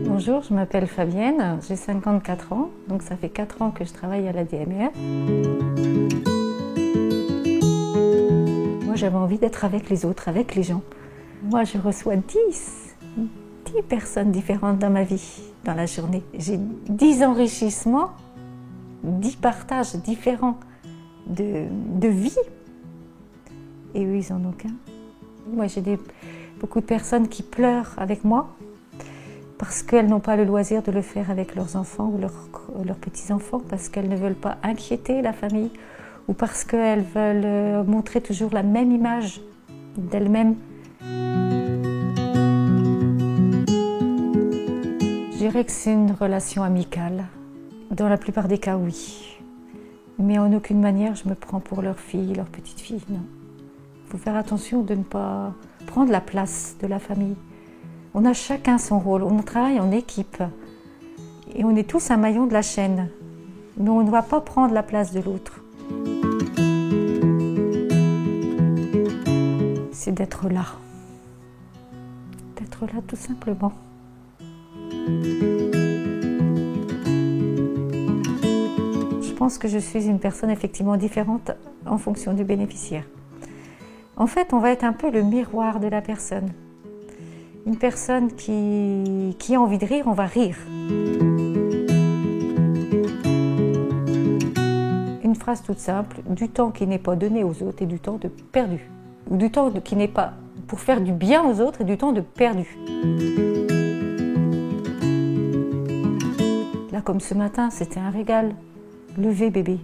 Bonjour, je m'appelle Fabienne, j'ai 54 ans, donc ça fait 4 ans que je travaille à la DMR. Moi j'avais envie d'être avec les autres, avec les gens. Moi je reçois 10 personnes différentes dans ma vie, dans la journée. J'ai 10 enrichissements, 10 partages différents de vie. Et eux, ils n'en ont qu'un. Moi, j'ai beaucoup de personnes qui pleurent avec moi parce qu'elles n'ont pas le loisir de le faire avec leurs enfants ou leurs petits-enfants, parce qu'elles ne veulent pas inquiéter la famille ou parce qu'elles veulent montrer toujours la même image d'elles-mêmes. Je dirais que c'est une relation amicale. Dans la plupart des cas, oui. Mais en aucune manière, je me prends pour leur fille, leur petite fille, non. Il faut faire attention de ne pas prendre la place de la famille. On a chacun son rôle, on travaille en équipe. Et on est tous un maillon de la chaîne. Mais on ne va pas prendre la place de l'autre. C'est d'être là. D'être là tout simplement. Je pense que je suis une personne effectivement différente en fonction du bénéficiaire. En fait, on va être un peu le miroir de la personne. Une personne qui a envie de rire, on va rire. Une phrase toute simple, du temps qui n'est pas donné aux autres et du temps de perdu. Ou du temps qui n'est pas pour faire du bien aux autres et du temps de perdu. Là, comme ce matin, c'était un régal. Lever bébé,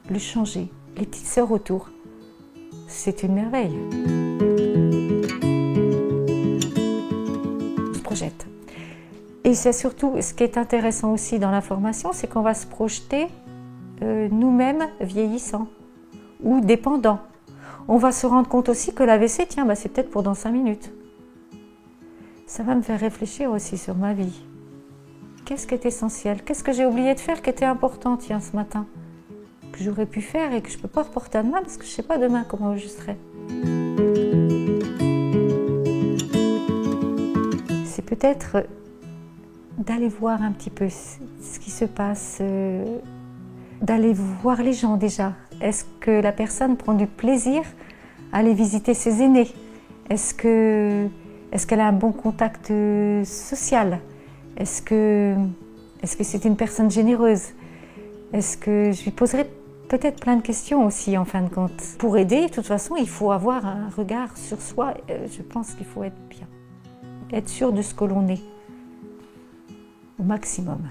le changer, les petites sœurs autour. C'est une merveille. On se projette. Et c'est surtout, ce qui est intéressant aussi dans la formation, c'est qu'on va se projeter nous-mêmes vieillissants ou dépendants. On va se rendre compte aussi que l'AVC, tiens, c'est peut-être pour dans 5 minutes. Ça va me faire réfléchir aussi sur ma vie. Qu'est-ce qui est essentiel? Qu'est-ce que j'ai oublié de faire qui était important, tiens, ce matin? Que j'aurais pu faire et que je ne peux pas reporter à demain parce que je ne sais pas demain comment je serai. C'est peut-être d'aller voir un petit peu ce qui se passe, d'aller voir les gens déjà. Est-ce que la personne prend du plaisir à aller visiter ses aînés? Est-ce qu'elle a un bon contact social? Est-ce que c'est une personne généreuse? Est-ce que je lui poserai peut-être plein de questions aussi en fin de compte? Pour aider, de toute façon, il faut avoir un regard sur soi. Je pense qu'il faut être bien. Être sûr de ce que l'on est, au maximum.